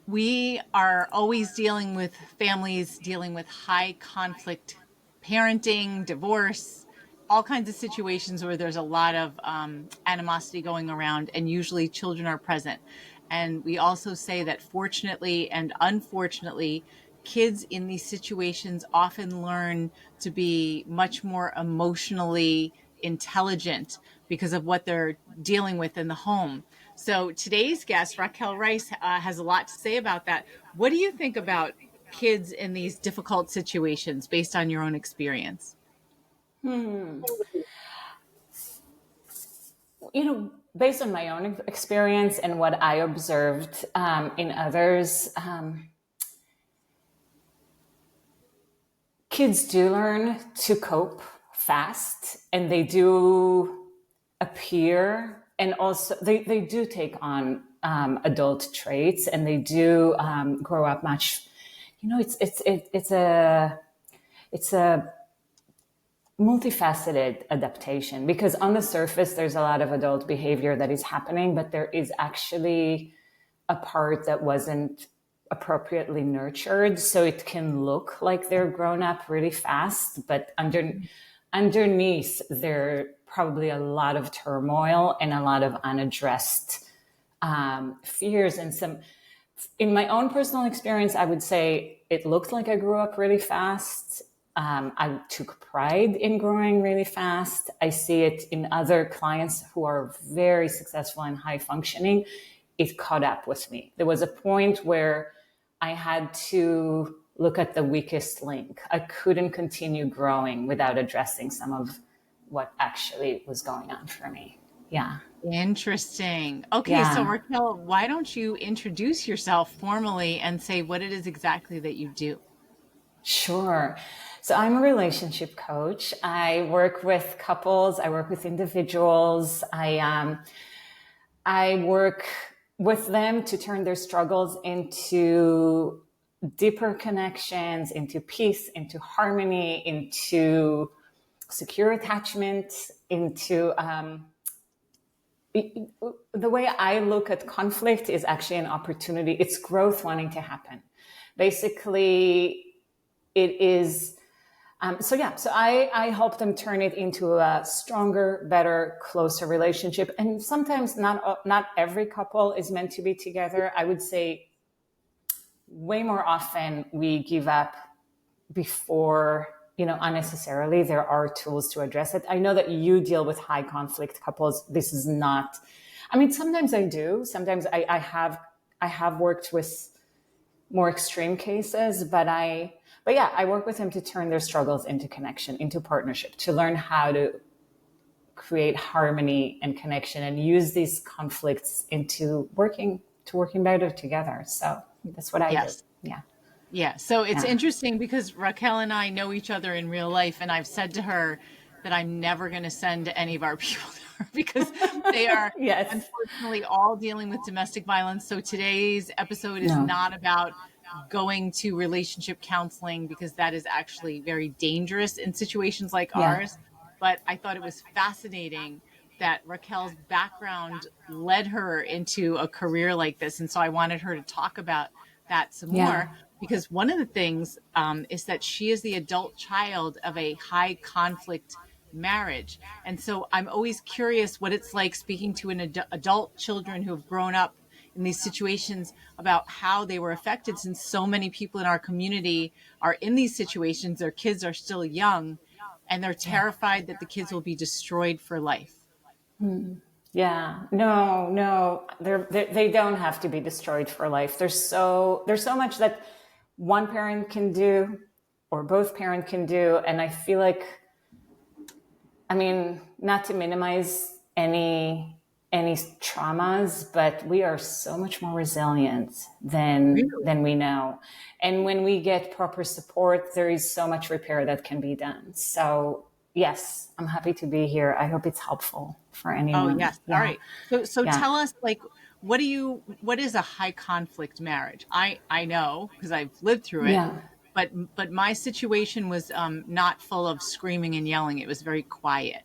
We are always dealing with families dealing with high conflict parenting, divorce, all kinds of situations where there's a lot of animosity going around, and usually children are present. And we also say that fortunately and unfortunately, kids in these situations often learn to be much more emotionally intelligent because of what they're dealing with in the home. So today's guest, Raquel Reis, has a lot to say about that. What do you think about kids in these difficult situations based on your own experience? Based on my own experience and what I observed in others, kids do learn to cope fast, and they do appear, and also they do take on adult traits, and they do grow up much. It's a multifaceted adaptation, because on the surface there's a lot of adult behavior that is happening, but there is actually a part that wasn't appropriately nurtured, so it can look like they're grown up really fast, but underneath there probably a lot of turmoil and a lot of unaddressed fears. And some, in my own personal experience, I would say it looked like I grew up really fast. I took pride in growing really fast. I see it in other clients who are very successful and high functioning. It caught up with me. There was a point where I had to look at the weakest link. I couldn't continue growing without addressing some of what actually was going on for me. Yeah. Interesting. Okay, so Yeah. Raquel, why don't you introduce yourself formally and say what it is exactly that you do? Sure. So I'm a relationship coach. I work with couples. I work with individuals. I work with them to turn their struggles into deeper connections, into peace, into harmony, into secure attachment, into the way I look at conflict is actually an opportunity. It's growth wanting to happen. Basically, it is. So I help them turn it into a stronger, better, closer relationship. And sometimes not every couple is meant to be together. I would say way more often we give up before, unnecessarily. There are tools to address it. I know that you deal with high conflict couples. This is not, I mean, sometimes I do. Sometimes I have worked with more extreme cases, but yeah, I work with them to turn their struggles into connection, into partnership, to learn how to create harmony and connection and use these conflicts into working better together. So that's what I do. Yes. Yeah. Yeah. So it's Yeah. interesting because Raquel and I know each other in real life, and I've said to her that I'm never going to send any of our people to her because they are Yes. unfortunately all dealing with domestic violence. So today's episode is No. not about going to relationship counseling because that is actually very dangerous in situations like Yeah. ours. But I thought it was fascinating that Raquel's background led her into a career like this. And so I wanted her to talk about that some Yeah. more because one of the things is that she is the adult child of a high conflict marriage. And so I'm always curious what it's like speaking to an adult children who have grown up in these situations about how they were affected, since so many people in our community are in these situations. Their kids are still young and they're Yeah. terrified that the kids will be destroyed for life. Yeah, no, they don't have to be destroyed for life. There's so much that one parent can do or both parent can do. And I feel like, I mean, not to minimize any traumas, but we are so much more resilient Really? than we know. And when we get proper support, there is so much repair that can be done. So yes, I'm happy to be here. I hope it's helpful for Oh, anyone. yes. All Yeah. right. So Yeah. tell us, like, what is a high conflict marriage? I know because I've lived through it, Yeah. but my situation was not full of screaming and yelling. It was very quiet.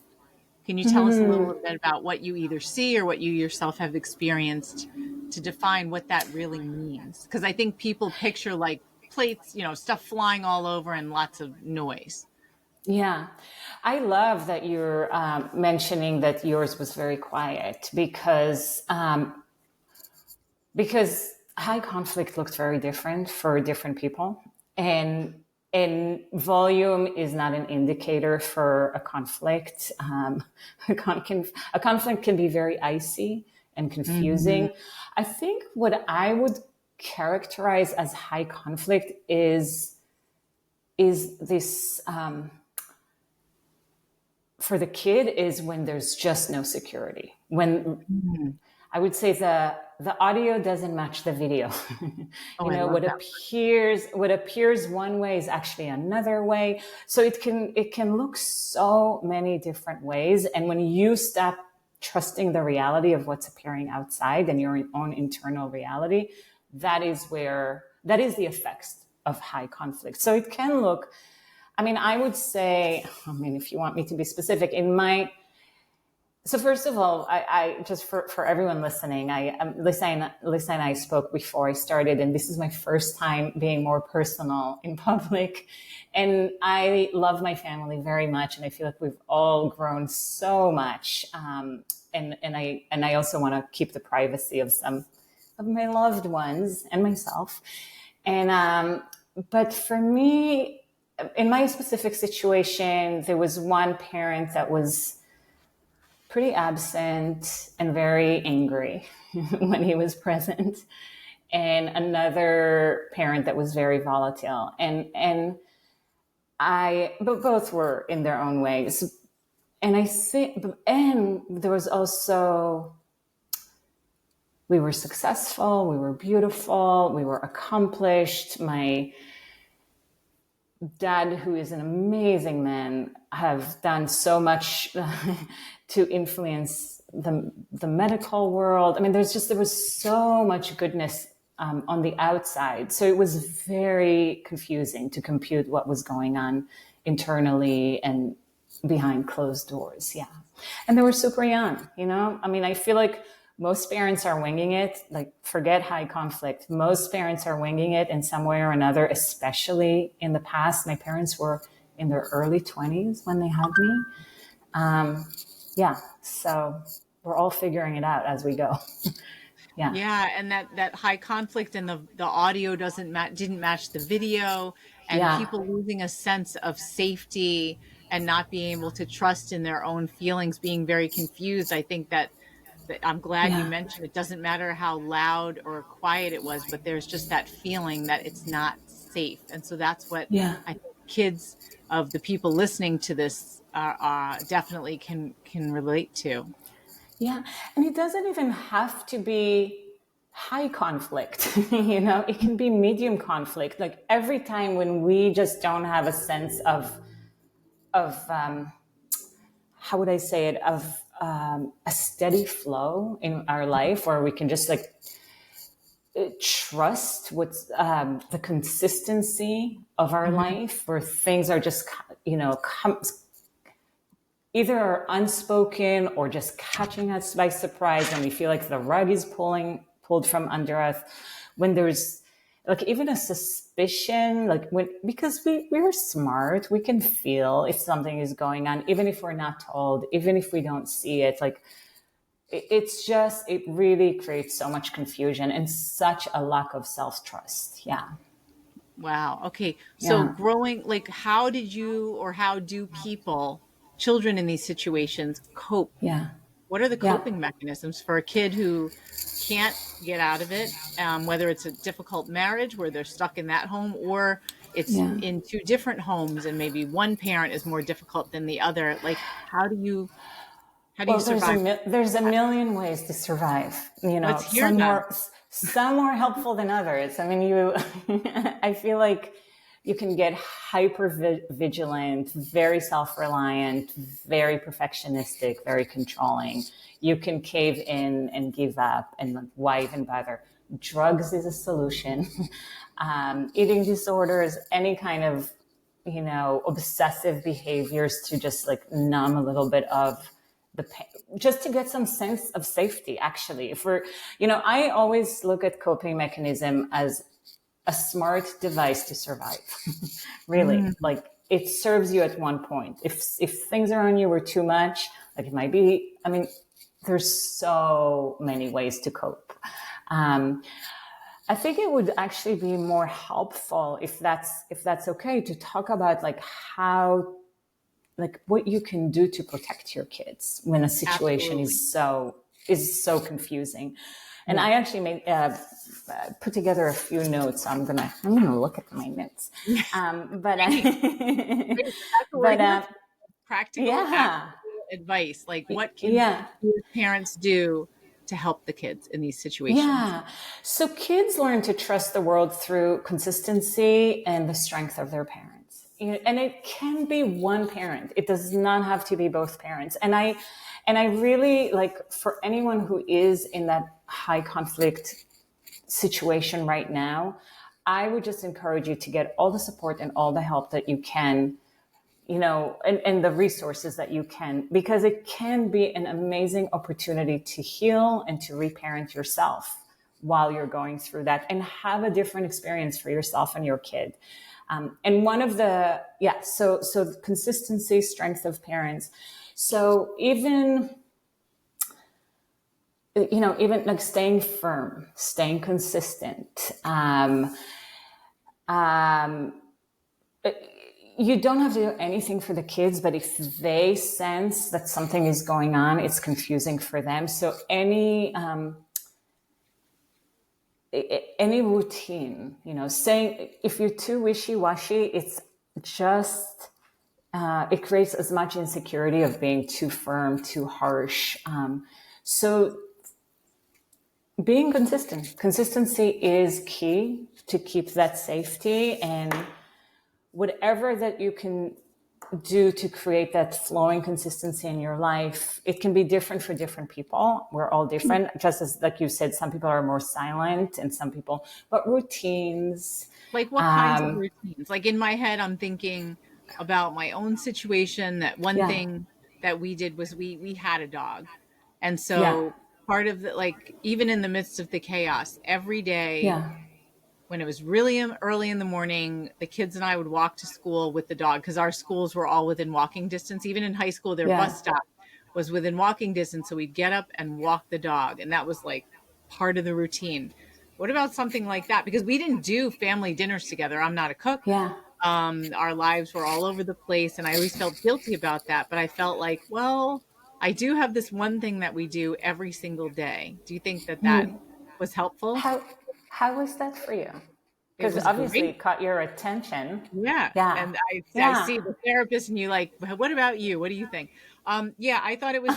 Can you tell us a little bit about what you either see or what you yourself have experienced to define what that really means. Because I think people picture like plates, stuff flying all over and lots of noise. Yeah. I love that you're mentioning that yours was very quiet because high conflict looks very different for different people. And volume is not an indicator for a conflict. A conflict can be very icy and confusing. Mm-hmm. I think what I would characterize as high conflict is this for the kid is when there's just no security. When I would say the audio doesn't match the video. Oh, I love What that. appears one way is actually another way. So it can look so many different ways. And when you stop trusting the reality of what's appearing outside and your own internal reality, that is the effects of high conflict. So it can look, I would say, if you want me to be specific, so first of all, I just for everyone listening, Lisa and I spoke before I started, and this is my first time being more personal in public. And I love my family very much, and I feel like we've all grown so much. And I also want to keep the privacy of some of my loved ones and myself. And but for me, in my specific situation, there was one parent that was pretty absent and very angry when he was present, and another parent that was very volatile. But both were in their own ways. And I think, and there was also, we were successful, we were beautiful, we were accomplished. My dad, who is an amazing man, have done so much to influence the medical world. There was so much goodness on the outside. So it was very confusing to compute what was going on internally and behind closed doors. Yeah. And they were super young, I feel like most parents are winging it. Like, forget high conflict. Most parents are winging it in some way or another, especially in the past. My parents were in their early 20s when they had me. Yeah. So we're all figuring it out as we go. Yeah. Yeah, and that high conflict and the audio didn't match the video, and Yeah. people losing a sense of safety and not being able to trust in their own feelings, being very confused. I think that I'm glad you Yeah. mentioned it doesn't matter how loud or quiet it was, but there's just that feeling that it's not safe. And so that's what Yeah. I think kids of the people listening to this definitely can relate to. Yeah. And it doesn't even have to be high conflict. It can be medium conflict. Like, every time when we just don't have a sense of how would I say it, of a steady flow in our life, where we can just like trust what's the consistency of our life, where things are just, either unspoken or just catching us by surprise, and we feel like the rug is pulled from under us. When there's like even a suspicion, because we're smart, we can feel if something is going on, even if we're not told, even if we don't see it. Like, it really creates so much confusion and such a lack of self-trust. Yeah. Wow. Okay. So Yeah. growing, like, how did you or how do children in these situations cope? Yeah. What are the Yeah. coping mechanisms for a kid who can't get out of it? Whether it's a difficult marriage where they're stuck in that home, or it's Yeah. in two different homes and maybe one parent is more difficult than the other. Like, how do you Well, survive? there's a million ways to survive. Let's hear them. Some more helpful than others. I feel like you can get hyper vigilant, very self-reliant, very perfectionistic, very controlling. You can cave in and give up, and why even bother? Drugs is a solution. Eating disorders, any kind of, obsessive behaviors to just like numb a little bit of just to get some sense of safety. Actually, if we're, I always look at coping mechanism as a smart device to survive. Really, Mm, like it serves you at one point. If things around you were too much, like it might be. I mean, there's so many ways to cope. I think it would actually be more helpful if that's okay to talk about like how, like what you can do to protect your kids when a situation absolutely. is so confusing. And Yeah. I actually made put together a few notes. I'm gonna look at my notes. But Great. Great. That's what we're but here for. Practical, yeah, actionable advice. Like what can yeah. parents do to help the kids in these situations? Yeah. So kids learn to trust the world through consistency and the strength of their parents. And it can be one parent. It does not have to be both parents. And I really like, for anyone who is in that high conflict situation right now, I would just encourage you to get all the support and all the help that you can, and the resources that you can, because it can be an amazing opportunity to heal and to reparent yourself while you're going through that and have a different experience for yourself and your kid. And one of the, so consistency, strength of parents. So even like staying firm, staying consistent, you don't have to do anything for the kids, but if they sense that something is going on, it's confusing for them. So any routine, saying, if you're too wishy-washy, it's just it creates as much insecurity of being too firm, too harsh. So being consistent, consistency is key to keep that safety, and whatever that you can do to create that flowing consistency in your life. It can be different for different people. We're all different. Just as, like you said, some people are more silent and some people, but routines. Like what kinds of routines? Like in my head, I'm thinking about my own situation. That one Yeah. thing that we did was we had a dog. And Yeah. so part of the, like, even in the midst of the chaos, every day Yeah. when it was really early in the morning, the kids and I would walk to school with the dog because our schools were all within walking distance. Even in high school, their bus Yeah. stop was within walking distance. So we'd get up and walk the dog. And that was like part of the routine. What about something like that? Because we didn't do family dinners together. I'm not a cook. Yeah. Our lives were all over the place. And I always felt guilty about that. But I felt like, well, I do have this one thing that we do every single day. Do you think that that was helpful? How how was that for you? It Because was obviously great. it caught your attention. Yeah. Yeah. And I see Yeah. the therapist and you like, what about you? What do you think? Yeah, I thought it was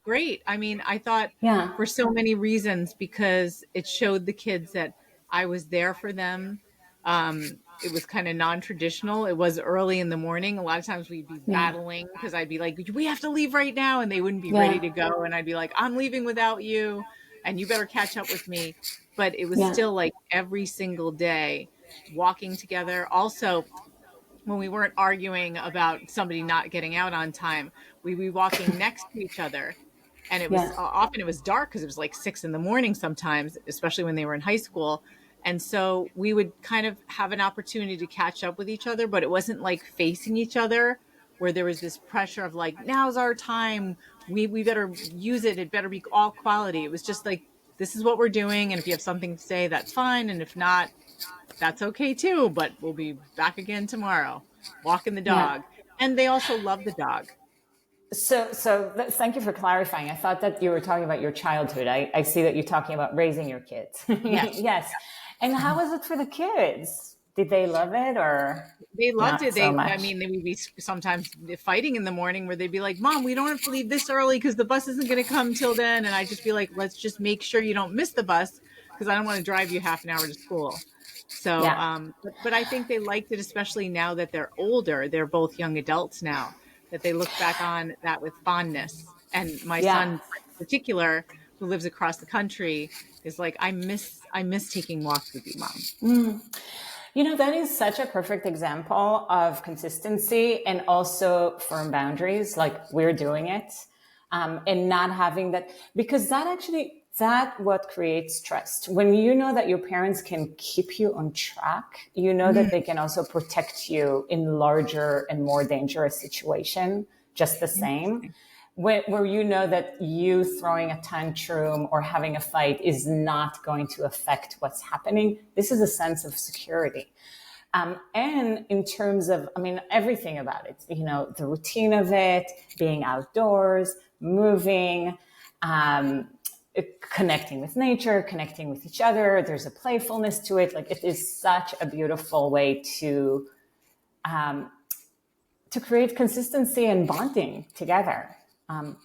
great. I mean, I thought Yeah. for so many reasons because it showed the kids that I was there for them. It was kind of non-traditional. It was early in the morning. A lot of times we'd be Yeah. battling because I'd be like, we have to leave right now. And they wouldn't be ready Yeah. to go. And I'd be like, I'm leaving without you and you better catch up with me. But it was Yeah. still like every single day walking together. Also, when we weren't arguing about somebody not getting out on time, we'd be walking next to each other. And it was Yeah. often it was dark because it was like 6 in the morning sometimes, especially when they were in high school. And so we would kind of have an opportunity to catch up with each other, but it wasn't like facing each other where there was this pressure of like, now's our time. We better use it. It better be all quality. It was just like, this is what we're doing. And if you have something to say, that's fine. And if not, that's okay too, but we'll be back again tomorrow, walking the Yeah. dog. And they also love the dog. Thank you for clarifying. I thought that you were talking about your childhood. I see that you're talking about raising your kids. Yes. Yes. And how was it for the kids? Did they love it or They loved not it. so I much? mean, they would be sometimes fighting in the morning where they'd be like, Mom, we don't have to leave this early because the bus isn't going to come till then. And I'd just be like, let's just make sure you don't miss the bus because I don't want to drive you half an hour to school. So, Yeah. but I think they liked it, especially now that they're older. They're both young adults now, that they look back on that with fondness. And my son, Yeah. in particular, who lives across the country, is like, I miss taking walks with you, Mom. That is such a perfect example of consistency and also firm boundaries. Like we're doing it. and not having that, because that what creates trust. When you know that your parents can keep you on track, you know that they can also protect you in larger and more dangerous situation just the same. Interesting. Where you know that you throwing a tantrum or having a fight is not going to affect what's happening. This is a sense of security. And in terms of, I mean, everything about it, the routine of it, being outdoors, moving, connecting with nature, connecting with each other. There's a playfulness to it. Like, it is such a beautiful way to create consistency and bonding together.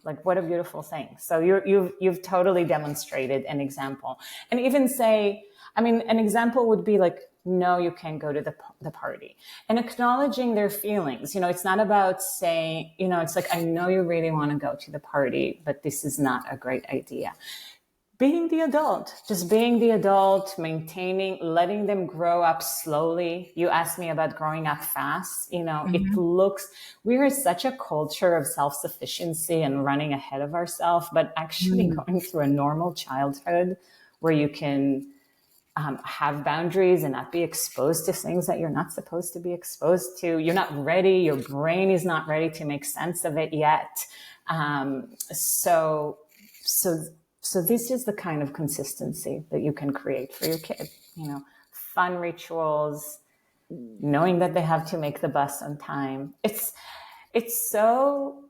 Like, what a beautiful thing. So you've totally demonstrated an example. And even say, I mean, an example would be like, no, you can't go to the party, and acknowledging their feelings. It's not about saying, it's like, I know you really want to go to the party, but this is not a great idea. Being the adult, just being the adult, maintaining, letting them grow up slowly. You asked me about growing up fast. We are such a culture of self-sufficiency and running ahead of ourselves, but actually going through a normal childhood where you can have boundaries and not be exposed to things that you're not supposed to be exposed to. You're not ready. Your brain is not ready to make sense of it yet. So this is the kind of consistency that you can create for your kid. Fun rituals, knowing that they have to make the bus on time. It's so.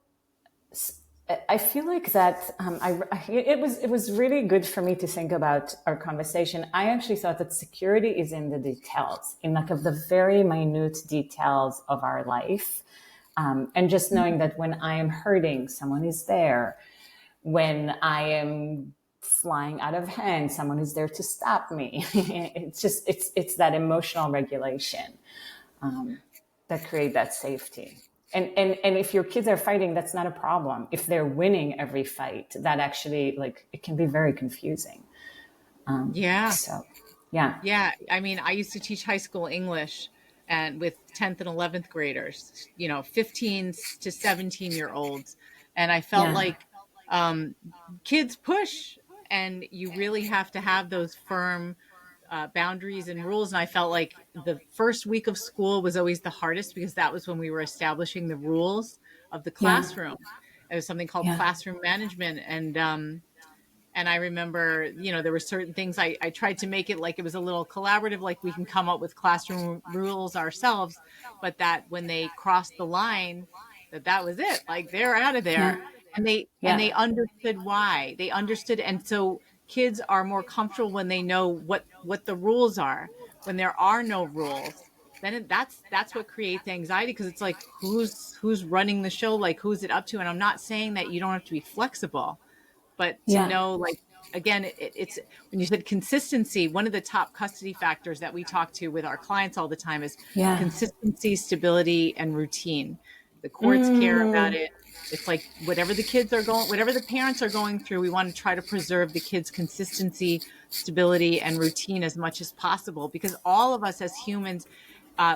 I feel like that it was really good for me to think about our conversation. I actually thought that security is in the details, in like of the very minute details of our life, and just knowing that when I am hurting, someone is there. When I am flying out of hand, someone is there to stop me. It's that emotional regulation that create that safety. And if your kids are fighting, that's not a problem. If they're winning every fight, that actually, like, it can be very confusing. Yeah. So, yeah. Yeah. I mean, I used to teach high school English and with 10th and 11th graders, 15 to 17-year-olds. And I felt Yeah. like kids push, and you really have to have those firm boundaries and rules. And I felt like the first week of school was always the hardest because that was when we were establishing the rules of the Yeah. classroom. It was something called Yeah. classroom management. And I remember, there were certain things I tried to make it like it was a little collaborative, like we can come up with classroom rules ourselves, but that when they crossed the line, that was it. Like, they're out of there. Yeah. And they understood why. They understood. And so kids are more comfortable when they know what the rules are. When there are no rules, then that's what creates anxiety, because it's like, who's running the show? Like, who's it up to? And I'm not saying that you don't have to be flexible, but to Yeah. know, like, again, it's when you said consistency, one of the top custody factors that we talk to with our clients all the time is Yeah. consistency, stability, and routine. The courts care about it. It's like, whatever the parents are going through, we want to try to preserve the kids' consistency, stability, and routine as much as possible, because all of us as humans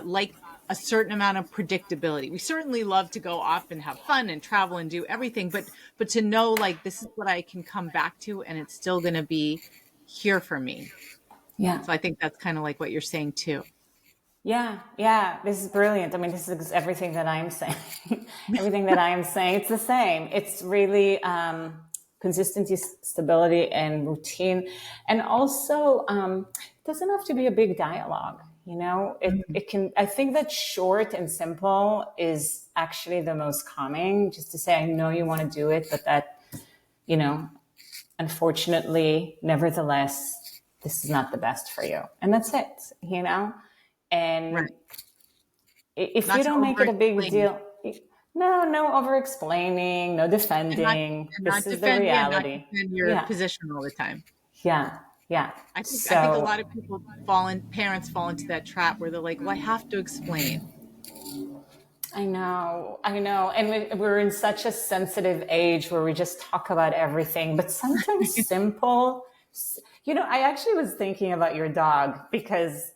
like a certain amount of predictability. We certainly love to go off and have fun and travel and do everything, but to know, like, this is what I can come back to and it's still going to be here for me. Yeah. So I think that's kind of like what you're saying too. Yeah, yeah, this is brilliant. I mean, this is everything that I'm saying. Everything that I am saying, it's the same. It's really consistency, stability, and routine. And also, it doesn't have to be a big dialogue. It can, I think that short and simple is actually the most calming, just to say, I know you want to do it, but that, unfortunately, nevertheless, this is not the best for you. And that's it. And Right. if Not you to don't make over it a big explain, deal, no over explaining, no and not defending. and This not is the defend yeah, not reality. defend your Yeah, position all the time. yeah, yeah. I think a So lot of parents fall into that trap where they're like, well, I have to explain. I know. And we're in such a sensitive age where we just talk about everything, but sometimes simple. I actually was thinking about your dog because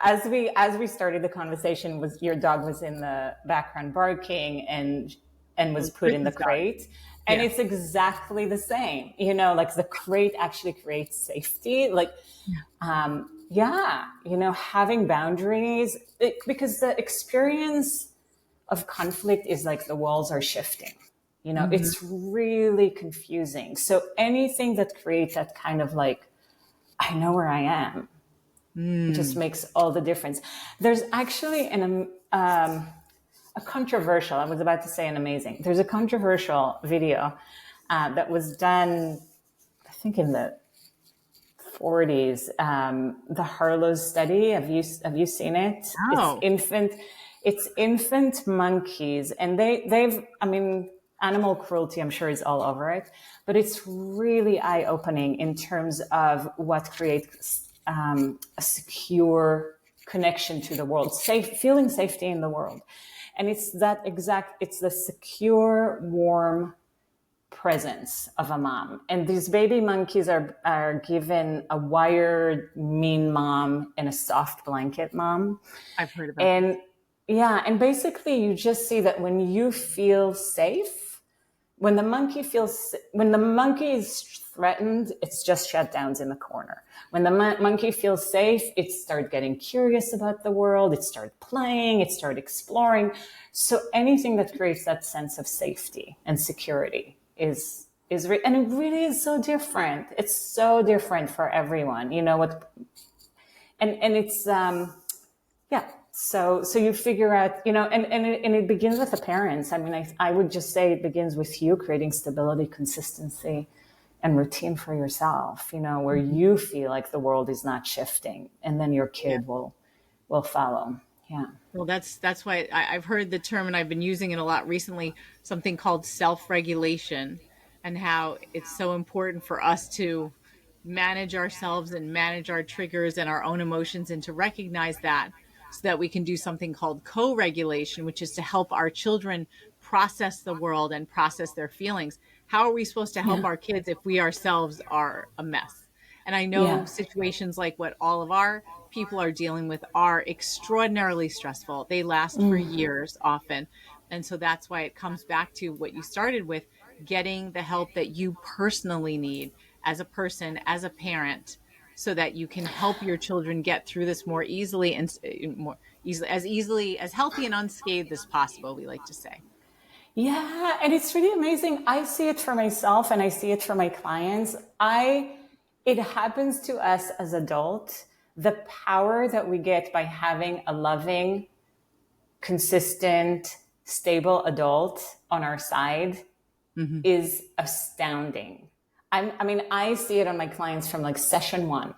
as we started the conversation, was your dog was in the background barking and It was was put in the Chris's dog. crate. And Yeah. it's exactly the same, you know, like the crate actually creates safety. Like, yeah, you know, having boundaries, because the experience of conflict is like the walls are shifting. You know, Mm-hmm. it's really confusing. So anything that creates that kind of like, I know where I am, it just Mm. makes all the difference. There's actually a controversial, I was about to say an amazing, there's a controversial video that was done, I think in the 40s, the Harlow study. Have you seen it? Oh, It's infant monkeys, and they've, I mean, animal cruelty, I'm sure, is all over it, but it's really eye opening in terms of what creates a secure connection to the world, feeling safety in the world. And it's the secure, warm presence of a mom. And these baby monkeys are given a wired, mean mom and a soft blanket mom. I've heard about this. And yeah, and basically you just see that when you feel safe, when the monkey is threatened, it's just shutdowns in the corner. When the monkey feels safe, it starts getting curious about the world, it starts playing, it starts exploring. So anything that creates that sense of safety and security and it really is so different. It's so different for everyone, you know what, and it's yeah. So you figure out, you know, and it begins with the parents. I mean, I would just say it begins with you creating stability, consistency, and routine for yourself, you know, where Mhm. you feel like the world is not shifting, and then your Yeah. kid will follow. Yeah. Well, that's why I've heard the term, and I've been using it a lot recently, something called self-regulation, and how it's so important for us to manage ourselves and manage our triggers and our own emotions, and to recognize that, so that we can do something called co-regulation, which is to help our children process the world and process their feelings. How are we supposed to help Yeah. our kids if we ourselves are a mess? And I know Yeah. situations like what all of our people are dealing with are extraordinarily stressful. They last for years often. And so that's why it comes back to what you started with, getting the help that you personally need as a person, as a parent, so that you can help your children get through this more easily, and more easily, as healthy and unscathed as possible, we like to say. Yeah, and it's really amazing. I see it for myself and I see it for my clients. It happens to us as adults. The power that we get by having a loving, consistent, stable adult on our side Hmm. is astounding. I mean, I see it on my clients from like session one.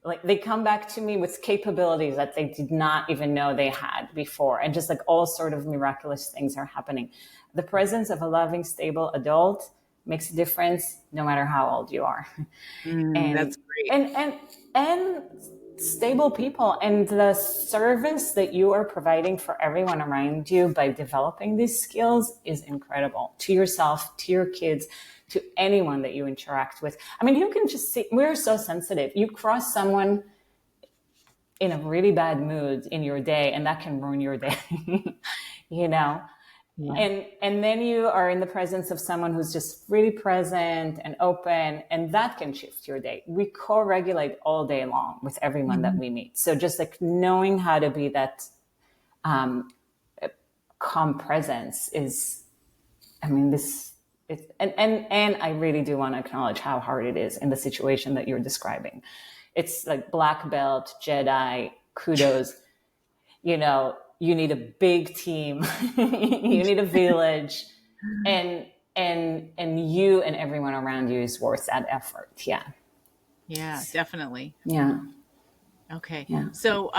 Like they come back to me with capabilities that they did not even know they had before, and just like all sort of miraculous things are happening. The presence of a loving, stable adult makes a difference no matter how old you are. and That's great. and stable people, and the service that you are providing for everyone around you by developing these skills is incredible, to yourself, to your kids, to anyone that you interact with. I mean, you can just see, we're so sensitive. You cross someone in a really bad mood in your day, and that can ruin your day. you know Yeah. and then you are in the presence of someone who's just really present and open, and that can shift your day. We co-regulate all day long with everyone that Mhm. we meet. So just like knowing how to be that calm presence is, I mean, this is, and I really do want to acknowledge how hard it is in the situation that you're describing. It's like black belt, Jedi, kudos. You need a big team, you need a village, and you and everyone around you is worth that effort. Yeah. Yeah, definitely. Yeah. Okay. Yeah. So,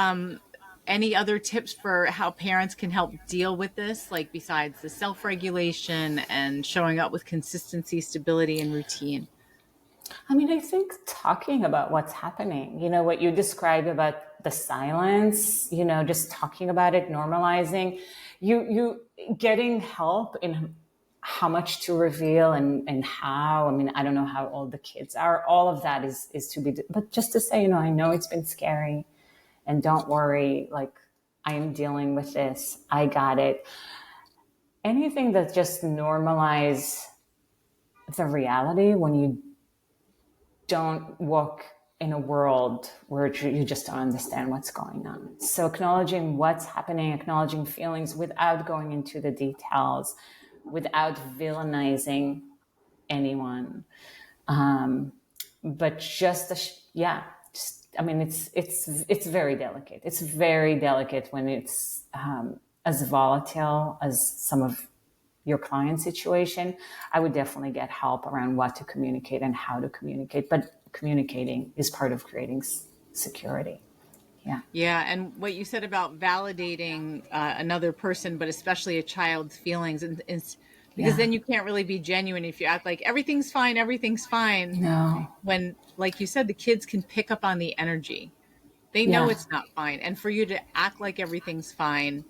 any other tips for how parents can help deal with this, like besides the self regulation and showing up with consistency, stability, and routine? I mean, I think talking about what's happening, what you described about the silence, just talking about it, normalizing, you getting help in how much to reveal, and how. I mean, I don't know how old the kids are. All of that is to be, but just to say, I know it's been scary, and don't worry, like, I am dealing with this. I got it. Anything that just normalize the reality when you don't walk in a world where you just don't understand what's going on. So acknowledging what's happening, acknowledging feelings without going into the details, without villainizing anyone. But just, I mean, it's very delicate. It's very delicate when it's as volatile as some of your client situation. I would definitely get help around what to communicate and how to communicate. But communicating is part of creating security. Yeah. Yeah, and what you said about validating another person, but especially a child's feelings, and because Yeah. then you can't really be genuine if you act like everything's fine. No. When, like you said, the kids can pick up on the energy. They know Yeah. it's not fine, and for you to act like everything's fine,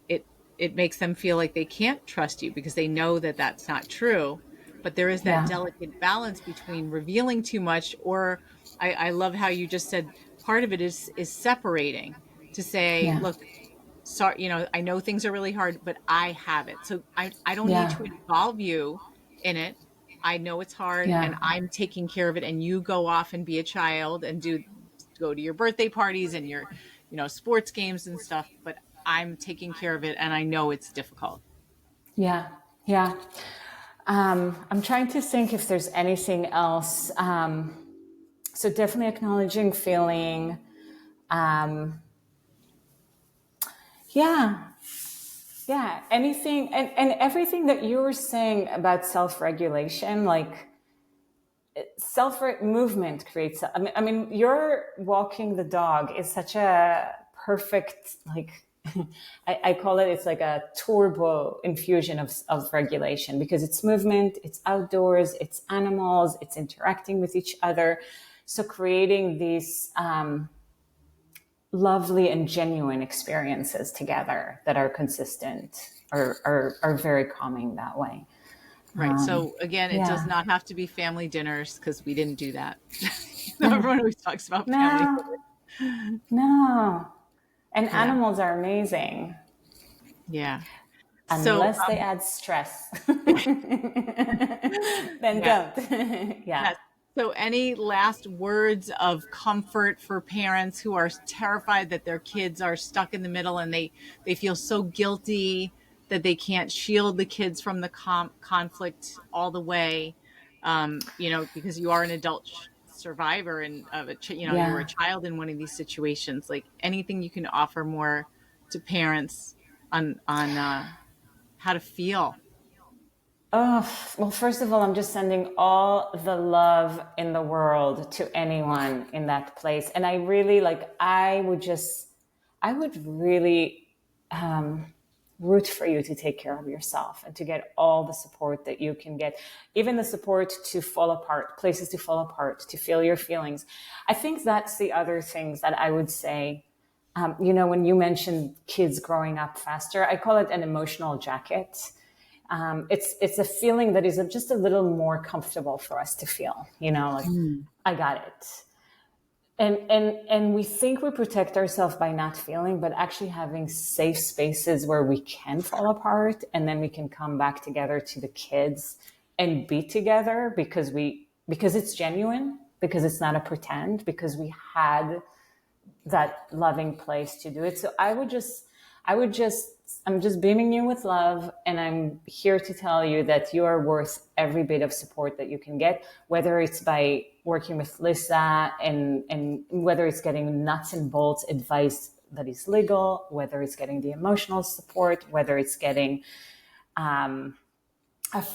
it it makes them feel like they can't trust you because they know that that's not true. But there is that Yeah. delicate balance between revealing too much, or I love how you just said part of it is separating, to say, Yeah. look, sorry, I know things are really hard, but I have it. So I don't need Yeah. to involve you in it. I know it's hard Yeah. and I'm taking care of it, and you go off and be a child and go to your birthday parties and your, sports games and stuff, but I'm taking care of it and I know it's difficult. Yeah. Yeah. I'm trying to think if there's anything else. So definitely acknowledging feeling. Um, yeah. Yeah. Anything and everything that you were saying about self-regulation, like movement creates, I mean, you're walking the dog is such a perfect, like, I call it, it's like a turbo infusion of regulation, because it's movement, it's outdoors, it's animals, it's interacting with each other. So creating these lovely and genuine experiences together that are consistent are very calming that way. Right. So again, it does Yeah. not have to be family dinners because we didn't do that. Everyone always talks about family. No, no. And Yeah. animals are amazing Yeah. So, unless they add stress. Then yeah. don't. Yeah. Yes. So, any last words of comfort for parents who are terrified that their kids are stuck in the middle, and they feel so guilty that they can't shield the kids from the conflict all the way, because you are an adult survivor, and you were a Yeah. child in one of these situations. Like, anything you can offer more to parents on how to feel. Oh, well, first of all, I'm just sending all the love in the world to anyone in that place. And I really I would really root for you to take care of yourself and to get all the support that you can get, even the support to fall apart, places to fall apart, to feel your feelings. I think that's the other things that I would say. When you mentioned kids growing up faster, I call it an emotional jacket. It's a feeling that is just a little more comfortable for us to feel, like, Mm. I got it. And we think we protect ourselves by not feeling, but actually having safe spaces where we can fall apart and then we can come back together to the kids and be together because it's genuine, because it's not a pretend, because we had that loving place to do it. So I'm just beaming you with love. And I'm here to tell you that you are worth every bit of support that you can get, whether it's by working with Lisa and whether it's getting nuts and bolts advice that is legal, whether it's getting the emotional support, whether it's getting a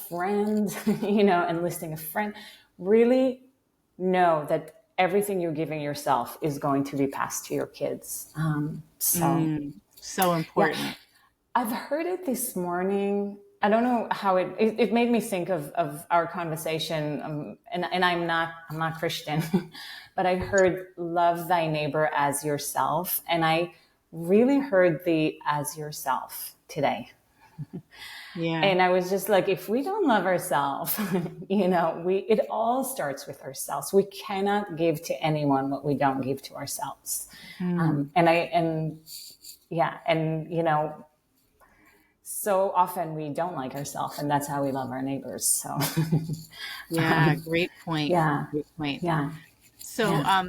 friend, enlisting a friend. Really know that everything you're giving yourself is going to be passed to your kids. So, So yeah, important. I've heard it this morning. I don't know how it made me think of our conversation. And I'm not Christian, but I heard love thy neighbor as yourself. And I really heard the as yourself today. Yeah. And I was just like, if we don't love ourselves, it all starts with ourselves. We cannot give to anyone what we don't give to ourselves. Mm. And yeah, and so often we don't like ourselves, and that's how we love our neighbors. So, Yeah, great point. yeah, Great point. yeah, So, yeah.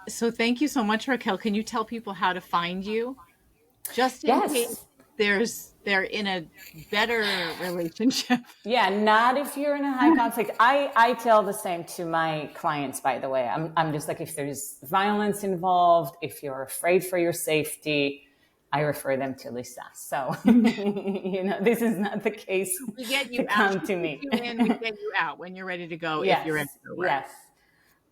so thank you so much, Raquel. Can you tell people how to find you, just in case Yes. they're in a better relationship? Yeah, not if you're in a high conflict. I tell the same to my clients, by the way. I'm just like, if there's violence involved, if you're afraid for your safety, I refer them to Lisa. So, this is not the case We get to you out. come She to takes me. you in. We get you out when you're ready to go. If you're Yes, extrovert. yes.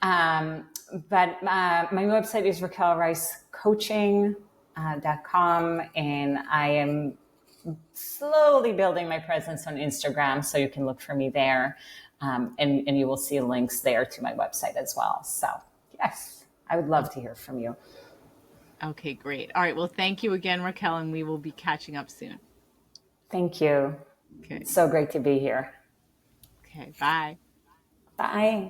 Um, but my website is raquelreiscoaching.com, and I am slowly building my presence on Instagram, so you can look for me there, and you will see links there to my website as well. So, yes, I would love to hear from you. Okay, great. All right. Well, thank you again, Raquel, and we will be catching up soon. Thank you. Okay. So great to be here. Okay. Bye. Bye.